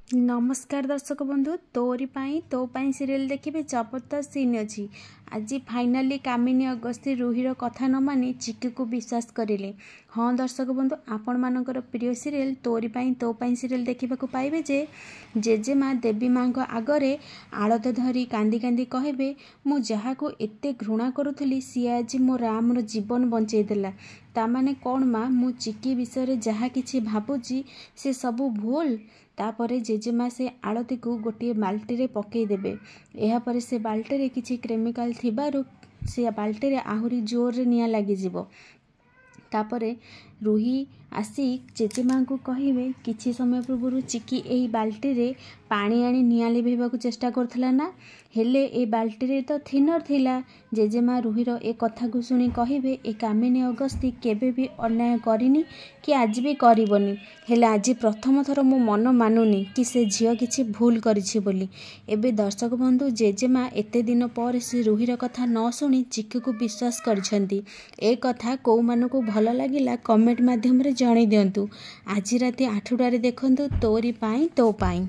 नमस्कार दर्शक बंधु तोरी पाई तो पाई सीरियल देखिए जबरदस्त सीन अच्छी आज फाइनाली कामिनी अगस्ती रुहीर कथा न मानी चिक्की को विश्वास करें। हाँ दर्शक बंधु आपण मानकर प्रिय सीरियल तोरी पाई तो पाई सीरियल देखा पाइबे जे जेजेमा देवी माँ आगरे आड़त धरी कांदी कांदी कहबे मु जहाँ को एते घृणा करुली सी आज मो रामर जीवन बंचेदेला तामाने कौन माँ मु चिक्की विषय जहाँ किछि भाबुची से सबू भूल। तापरे जेजेमा से आड़ती को गोटे बाल्टी पकई देबे। एहापर से बाल्टी किछि केमिकाल थिबारु से बाल्टी आहुरी जोर रे निया लागी जिवो। तापरे रुही आसी जेजेमा को कहिबे किछि समय पूर्व चिक्की एही बाल्टी रे पानी आनी निया लिभेबाकू चेष्टा करथला ना हेले ए बाल्टी रे तो थिनर थिला। जेजेमा रुहीर ए कथा को सुनी कहिबे ए कामिनी अगस्ती केबे भी अन्याय करिनी कि आज भी करबनी हेले आज प्रथम थर मो मन मानुनी कि से झियो किछि भूल करिछि बोली। एबे दर्शक बंधु जेजेमा एते दिन पर से रुहीर कथा न सुनी चिक्की को विश्वास करछंती। ए कथा को मानको भल लागिला कमेंट माध्यम रे जणाई दियंतु। आज राति 8टारे देखंतु तोरी पाई तो पाई।